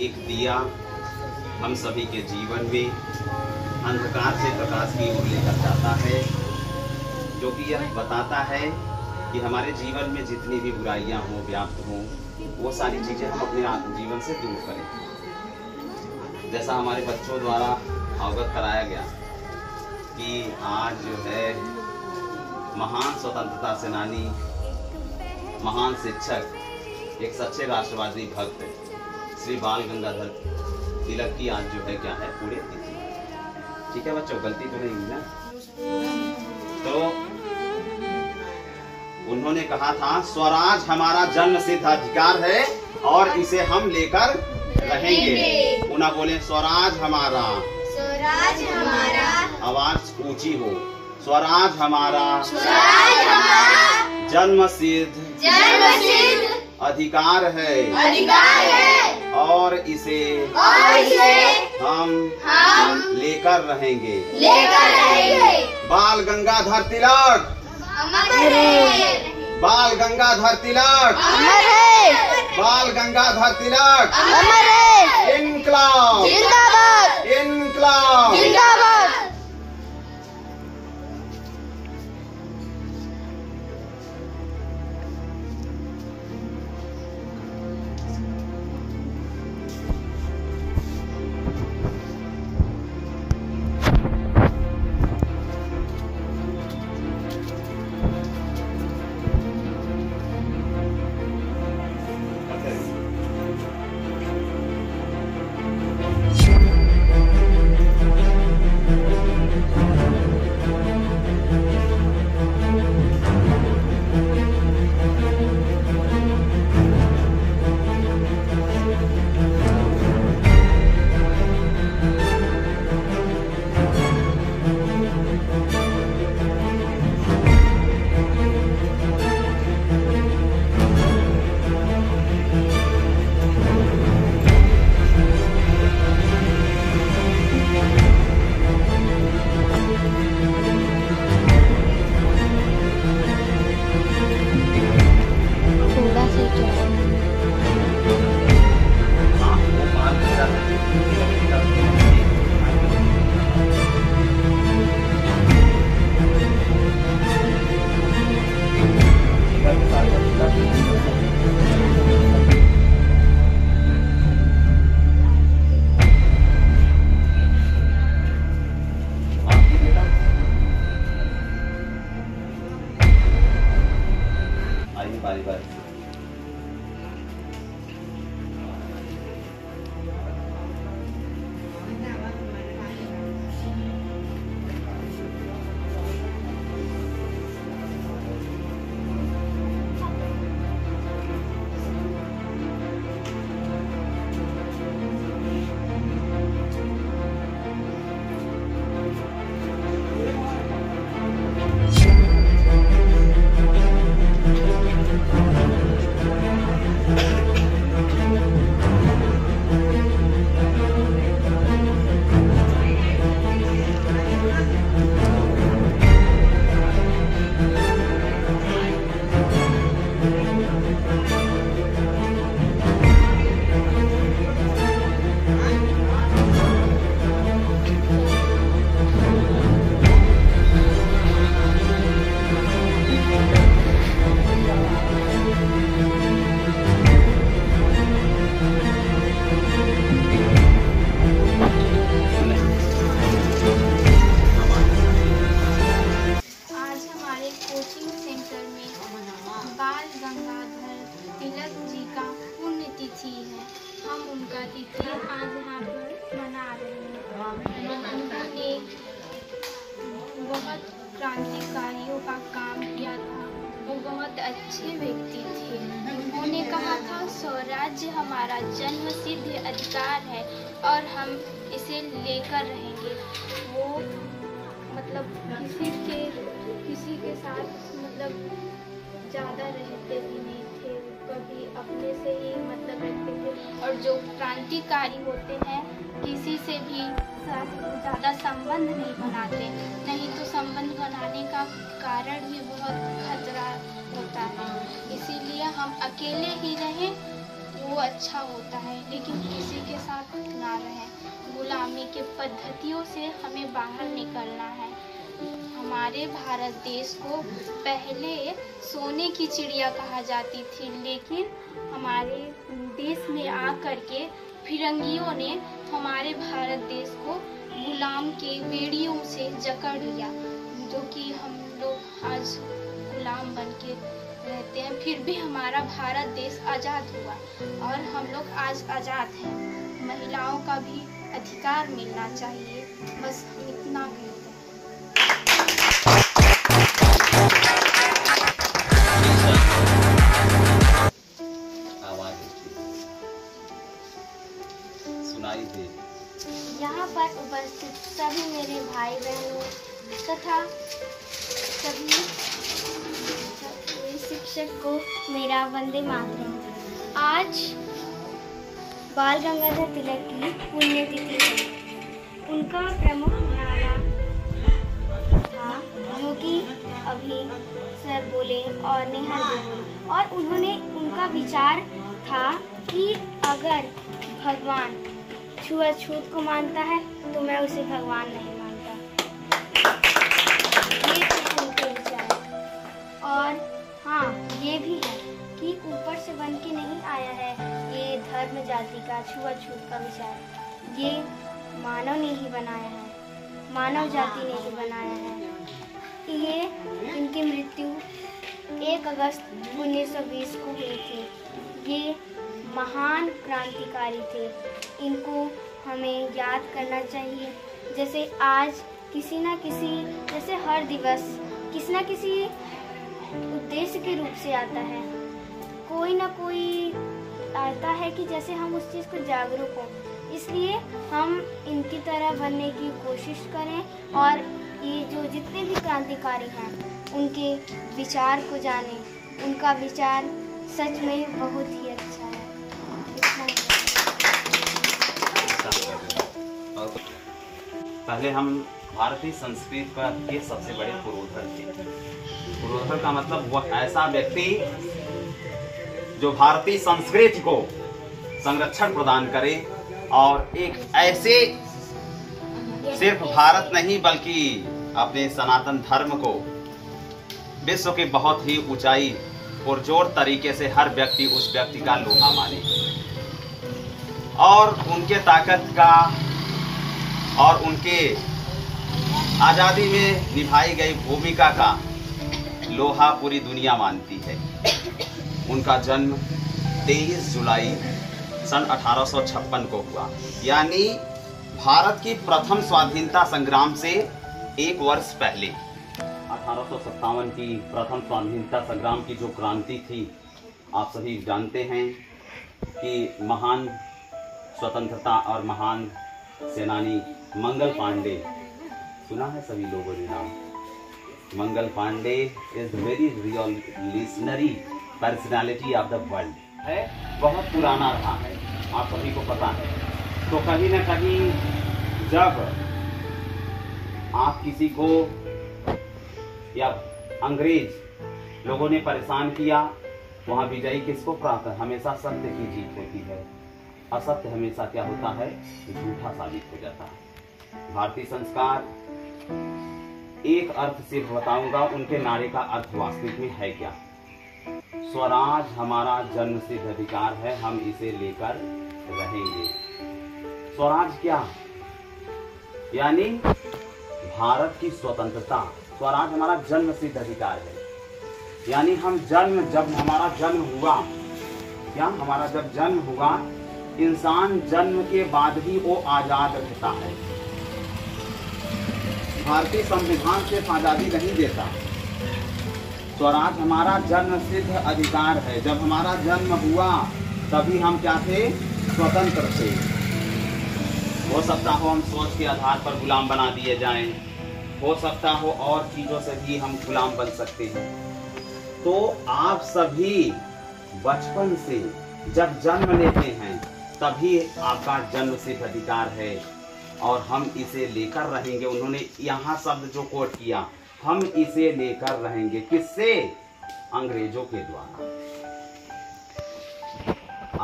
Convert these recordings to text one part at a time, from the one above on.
एक दिया हम सभी के जीवन में अंधकार से प्रकाश की ओर लेकर जाता है, जो कि यह बताता है कि हमारे जीवन में जितनी भी बुराइयां हों, व्याप्त हों, वो सारी चीज़ें हम अपने जीवन से दूर करें। जैसा हमारे बच्चों द्वारा अवगत कराया गया कि आज जो है महान स्वतंत्रता सेनानी, महान शिक्षक, एक सच्चे राष्ट्रवादी भक्त श्री बाल गंगाधर तिलक की आज जो है क्या है पूरे तिथि। ठीक है बच्चों, गलती तो नहीं हुई ना? तो उन्होंने कहा था स्वराज हमारा जन्म सिद्ध अधिकार है और इसे हम लेकर रहेंगे। पुनः बोले स्वराज हमारा, स्वराज हमारा, आवाज ऊंची हो, स्वराज हमारा, स्वराज हमारा जन्म सिद्ध अधिकार है और इसे हम लेकर रहेंगे। बाल गंगाधर तिलक, बाल गंगाधर तिलक, बाल गंगाधर तिलक, इनकलाब, इनकलाब। बहुत क्रांतिकारियों का काम किया था। वो बहुत अच्छे व्यक्ति थे। उन्होंने कहा था स्वराज्य हमारा जन्मसिद्ध अधिकार है और हम इसे लेकर रहेंगे। वो मतलब किसी के साथ मतलब ज़्यादा रहते भी नहीं थे, कभी अपने से ही मतलब रहते थे। और जो क्रांतिकारी होते हैं किसी से भी ज़्यादा संबंध नहीं बनाते, नहीं तो संबंध बनाने का कारण भी बहुत खतरा होता है। इसीलिए हम अकेले ही रहें वो अच्छा होता है, लेकिन किसी के कमाने के पद्धतियों से हमें बाहर निकलना है। हमारे भारत देश को पहले सोने की चिड़िया कहा जाती थी, लेकिन हमारे देश में आकर के फिरंगियों ने हमारे भारत देश को गुलाम के बेड़ियों से जकड़ लिया, जो कि हम लोग आज गुलाम बन के रहते हैं। फिर भी हमारा भारत देश आज़ाद हुआ और हम लोग आज आज़ाद हैं। महिलाओं का भी अधिकार मिलना चाहिए, बस हम इतना कहते हैं। सुनाई दे। यहाँ पर उपस्थित सभी मेरे भाई बहनों तथा सभी शिक्षक को मेरा वंदे मातरम। आज बाल गंगाधर तिलक की पुण्यतिथि है। उनका प्रमुख नारा था, जो कि अभी सर बोले और नेहा बोले, और उनका विचार था कि अगर भगवान छुआछूत को मानता है तो मैं उसे भगवान नहीं मानता। ये थे उनके विचार। और हाँ, ये भी है कि ऊपर से बन के नहीं आया है ये धर्म जाति का छुआछूत का विचार। ये मानव ने ही बनाया है, मानव जाति ने ही बनाया है। ये इनकी मृत्यु 1 अगस्त 1920 को हुई थी। ये महान क्रांतिकारी थे। इनको हमें याद करना चाहिए। जैसे आज किसी न किसी, जैसे हर दिवस किसी न किसी उद्देश्य के रूप से आता है, कोई ना कोई आता है कि जैसे हम उस चीज़ को जागरूक हों। इसलिए हम इनकी तरह बनने की कोशिश करें और ये जो जितने भी क्रांतिकारी हैं उनके विचार को जानें। उनका विचार सच में बहुत ही अच्छा है। पहले हम भारतीय संस्कृति के सबसे बड़े पुरोधर थे। पुरोधर का मतलब वह ऐसा व्यक्ति जो भारतीय संस्कृति को संरक्षण प्रदान करे और एक ऐसे सिर्फ भारत नहीं बल्कि अपने सनातन धर्म को विश्व की बहुत ही ऊंचाई पुरजोर तरीके से हर व्यक्ति उस व्यक्ति का लोहा माने और उनके ताकत का और उनके आज़ादी में निभाई गई भूमिका का लोहा पूरी दुनिया मानती है। उनका जन्म 23 जुलाई सन 1856 को हुआ, यानी भारत की प्रथम स्वाधीनता संग्राम से 1 वर्ष पहले। 1857 की प्रथम स्वाधीनता संग्राम की जो क्रांति थी, आप सभी जानते हैं कि महान स्वतंत्रता और महान सेनानी मंगल पांडे, सुना है सभी लोगों ने नाम। Mangal Pandey is very revolutionary personality of the world है, बहुत पुराना रहा है, आप सभी को पता है। तो कहीं ना कहीं जब आप किसी को या अंग्रेज लोगों ने परेशान किया, वहां विजयी किसको प्राप्त है? हमेशा सत्य की जीत होती है। असत्य हमेशा क्या होता है? झूठा साबित हो जाता है। भारतीय संस्कार एक अर्थ सिर्फ बताऊंगा, उनके नारे का अर्थ वास्तविक में है क्या? स्वराज हमारा जन्मसिद्ध अधिकार है, हम इसे लेकर रहेंगे। स्वराज क्या? यानी भारत की स्वतंत्रता। स्वराज हमारा जन्मसिद्ध अधिकार है, यानी हम जब हमारा जन्म हुआ, क्या हमारा जब जन्म हुआ, इंसान जन्म के बाद भी वो आजाद रहता है। भारतीय संविधान सिर्फ आजादी नहीं देता, स्वराज हमारा जन्म सिद्ध अधिकार है। जब हमारा जन्म हुआ तभी हम क्या थे? स्वतंत्र थे। हो सकता हो हम सोच के आधार पर गुलाम बना दिए जाएं, हो सकता हो और चीजों से भी हम गुलाम बन सकते हैं। तो आप सभी बचपन से जब जन्म लेते हैं तभी आपका जन्म सिद्ध अधिकार है और हम इसे लेकर रहेंगे। उन्होंने यहाँ शब्द जो कोट किया, हम इसे लेकर रहेंगे। किससे? अंग्रेजों के द्वारा।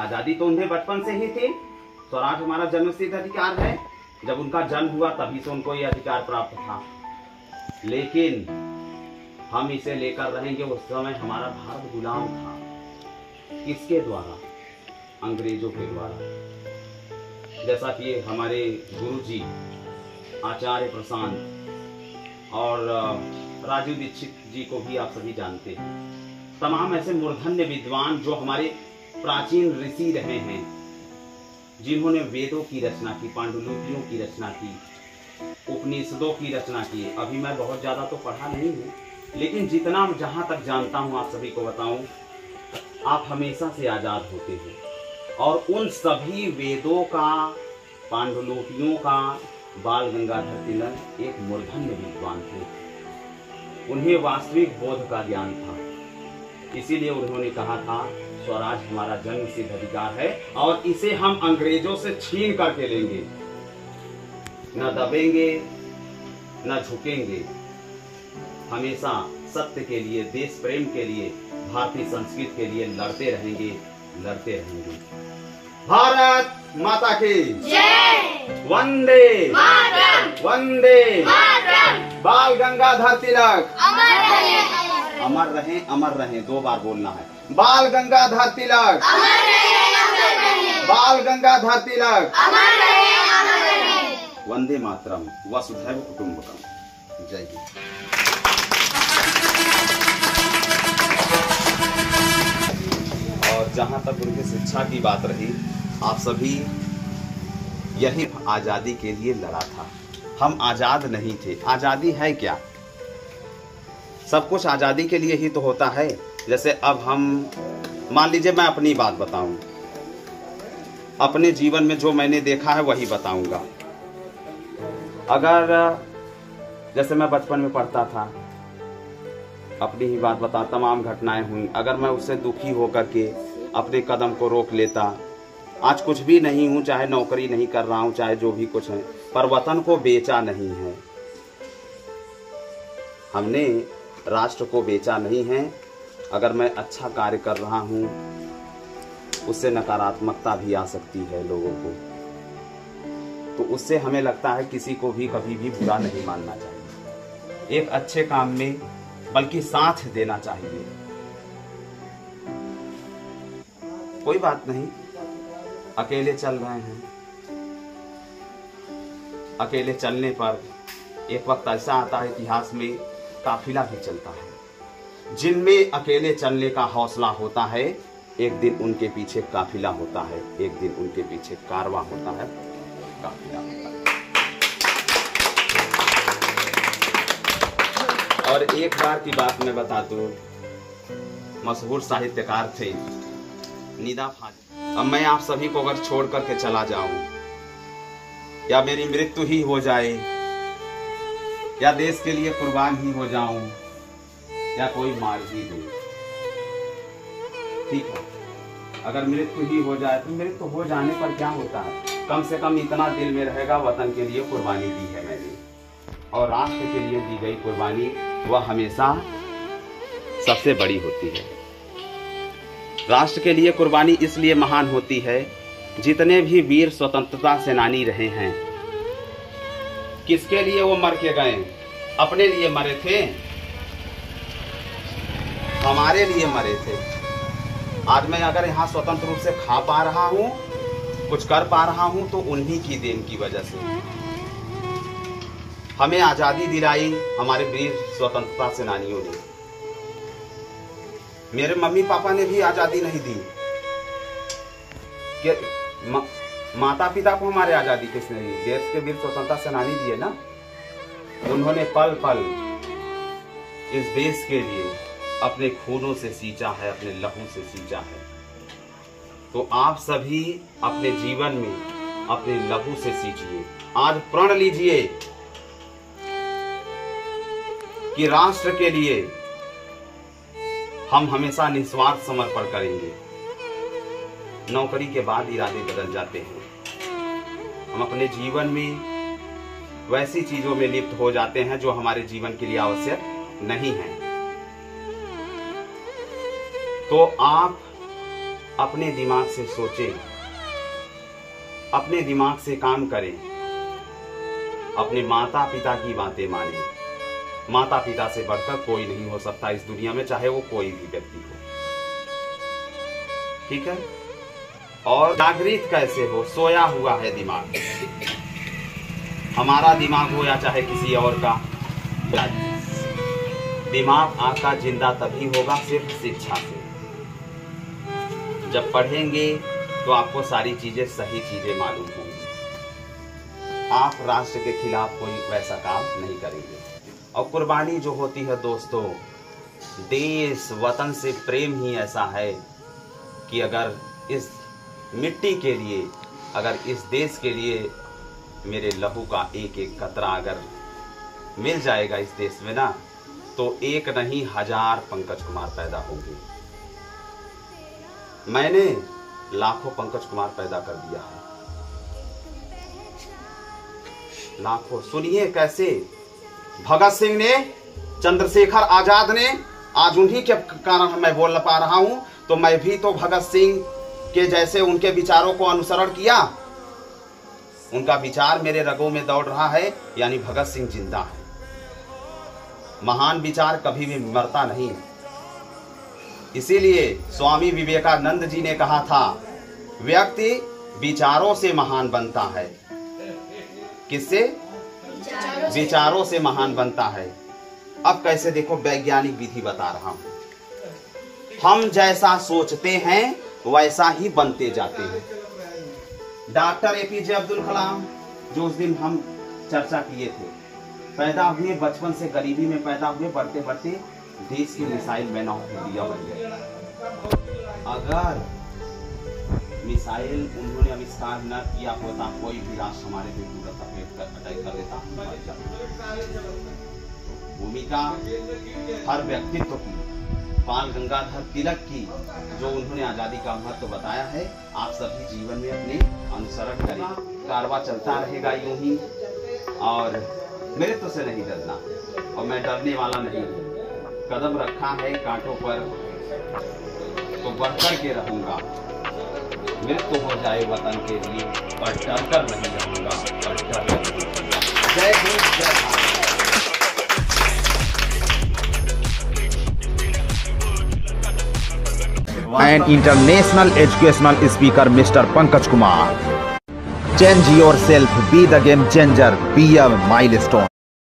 आजादी तो उन्हें बचपन से ही थी। स्वराज हमारा जन्मसिद्ध अधिकार है, जब उनका जन्म हुआ तभी से उनको ये अधिकार प्राप्त था, लेकिन हम इसे लेकर रहेंगे। उस समय हमारा भारत गुलाम था। किसके द्वारा? अंग्रेजों के द्वारा। जैसा कि हमारे गुरुजी आचार्य प्रशांत और राजू दीक्षित जी को भी आप सभी जानते हैं। तमाम ऐसे मूर्धन्य विद्वान जो हमारे प्राचीन ऋषि रहे हैं, जिन्होंने वेदों की रचना की, पांडुलिपियों की रचना की, उपनिषदों की रचना की। अभी मैं बहुत ज्यादा तो पढ़ा नहीं हूँ, लेकिन जितना जहां तक जानता हूँ आप सभी को बताऊं, आप हमेशा से आजाद होते हैं। और उन सभी वेदों का, पांडुलिपियों का बाल गंगाधर तिलक एक मूर्धन्य विद्वान थे। उन्हें वास्तविक बोध का ज्ञान था, इसीलिए उन्होंने कहा था स्वराज हमारा जन्म सिद्ध अधिकार है और इसे हम अंग्रेजों से छीन करके लेंगे। न दबेंगे न झुकेंगे, हमेशा सत्य के लिए, देश प्रेम के लिए, भारतीय संस्कृति के लिए लड़ते रहेंगे, लड़ते रहेंगे। भारत माता की जय। वंदे मातरम। वंदे मातरम। बाल गंगाधर तिलक अमर रहे, अमर रहे, अमर रहे। 2 बार बोलना है। बाल गंगाधर तिलक अमर रहे, अमर रहे। बाल गंगाधर तिलक अमर रहे, अमर रहे। वंदे मातरम। वसुधैव कुटुंबकम। जय हिंद। और जहाँ तक उनकी शिक्षा की बात रही, आप सभी यही आजादी के लिए लड़ा था। हम आजाद नहीं थे। आजादी है क्या? सब कुछ आजादी के लिए ही तो होता है। जैसे अब हम मान लीजिए, मैं अपनी बात बताऊं, अपने जीवन में जो मैंने देखा है वही बताऊंगा। अगर जैसे मैं बचपन में पढ़ता था, अपनी ही बात बता, तमाम घटनाएं हुई, अगर मैं उससे दुखी होकर के अपने कदम को रोक लेता, आज कुछ भी नहीं हूं, चाहे नौकरी नहीं कर रहा हूं, चाहे जो भी कुछ है, पर वतन को बेचा नहीं है। हमने राष्ट्र को बेचा नहीं है। अगर मैं अच्छा कार्य कर रहा हूं, उससे नकारात्मकता भी आ सकती है लोगों को, तो उससे हमें लगता है किसी को भी कभी भी बुरा नहीं मानना चाहिए। एक अच्छे काम में बल्कि साथ देना चाहिए। कोई बात नहीं, अकेले चल रहे हैं, अकेले चलने पर एक वक्त ऐसा आता है इतिहास में, काफिला भी चलता है। जिनमें अकेले चलने का हौसला होता है, एक दिन उनके पीछे काफिला होता है, एक दिन उनके पीछे कारवां होता है, काफिला होता है। और एक बार की बात मैं बता दूं, मशहूर साहित्यकार थे निदा फाज़िल। अब मैं आप सभी को अगर छोड़ करके चला जाऊं, या मेरी मृत्यु ही हो जाए, या देश के लिए कुर्बान ही हो जाऊं, या कोई मार ही दे, ठीक है, अगर मृत्यु ही हो जाए तो मृत्यु हो जाने पर क्या होता है, कम से कम इतना दिल में रहेगा, वतन के लिए कुर्बानी दी है मैंने, और राष्ट्र के लिए दी गई कुर्बानी वह हमेशा सबसे बड़ी होती है। राष्ट्र के लिए कुर्बानी इसलिए महान होती है, जितने भी वीर स्वतंत्रता सेनानी रहे हैं, किसके लिए वो मर के गए? अपने लिए मरे थे, हमारे लिए मरे थे। आज मैं अगर यहाँ स्वतंत्र रूप से खा पा रहा हूँ, कुछ कर पा रहा हूँ, तो उन्हीं की देन की वजह से। हमें आजादी दिलाई हमारे वीर स्वतंत्रता सेनानियों ने। मेरे मम्मी पापा ने भी आजादी नहीं दी कि माता पिता को हमारे आजादी किसने दी? देश के वीर स्वतंत्रता सेनानी दिए ना। उन्होंने पल पल इस देश के लिए अपने खूनों से सींचा है, अपने लहू से सींचा है। तो आप सभी अपने जीवन में अपने लहू से सींचिए। आज प्रण लीजिए कि राष्ट्र के लिए हम हमेशा निस्वार्थ समर्पण करेंगे। नौकरी के बाद इरादे बदल जाते हैं। हम अपने जीवन में वैसी चीजों में लिप्त हो जाते हैं जो हमारे जीवन के लिए आवश्यक नहीं है। तो आप अपने दिमाग से सोचें, अपने दिमाग से काम करें, अपने माता पिता की बातें माने। माता पिता से बढ़कर कोई नहीं हो सकता इस दुनिया में, चाहे वो कोई भी व्यक्ति हो। ठीक है। और जागृत कैसे हो? सोया हुआ है दिमाग, हमारा दिमाग हो या चाहे किसी और का, दिमाग आपका जिंदा तभी होगा सिर्फ शिक्षा से। जब पढ़ेंगे तो आपको सारी चीजें, सही चीजें मालूम होंगी। आप राष्ट्र के खिलाफ कोई वैसा काम नहीं करेंगे। और कुर्बानी जो होती है दोस्तों, देश वतन से प्रेम ही ऐसा है कि अगर इस मिट्टी के लिए, अगर इस देश के लिए मेरे लहू का एक एक कतरा अगर मिल जाएगा इस देश में ना, तो एक नहीं 1000 पंकज कुमार पैदा होंगे। मैंने लाखों पंकज कुमार पैदा कर दिया है, लाखों। सुनिए कैसे भगत सिंह ने, चंद्रशेखर आजाद ने, आज उन्हीं के कारण मैं बोल पा रहा हूं। तो मैं भी तो भगत सिंह के जैसे उनके विचारों को अनुसरण किया, उनका विचार मेरे रगों में दौड़ रहा है, यानी भगत सिंह जिंदा है। महान विचार कभी भी मरता नहीं। इसीलिए स्वामी विवेकानंद जी ने कहा था, व्यक्ति विचारों से महान बनता है। किससे? विचारों से महान बनता है। अब कैसे? देखो, वैज्ञानिक विधि बता रहा हूं। हम जैसा सोचते हैं वैसा ही बनते जाते हैं। डॉक्टर एपीजे अब्दुल कलाम, जो उस दिन हम चर्चा किए थे, पैदा हुए, बचपन से गरीबी में पैदा हुए, बढ़ते बढ़ते देश के मिसाइल मैन ऑफ इंडिया बन गए। अगर मिसाइल उन्होंने आविष्कार न किया होता, कोई भी राष्ट्र हमारे पे पूरा अटैक कर देता, भूमिका हर व्यक्तित्व की, बाल गंगाधर तिलक की, जो उन्होंने आजादी का महत्व बताया है, आप सभी जीवन में अपने अनुसरण करें। कारवा चलता रहेगा यूं ही, और मृत्यु से नहीं डरना, और मैं डरने वाला नहीं हूँ। कदम रखा है कांटों पर तो बढ़कर के रहूंगा। मृत्यु हो जाए वतन के लिए, पर डर कर नहीं रहूंगा, पर डर कर। जय हिंद, जय Bharat. and international educational speaker Mr. Pankaj Kumar. Change yourself, be the game changer, be a milestone.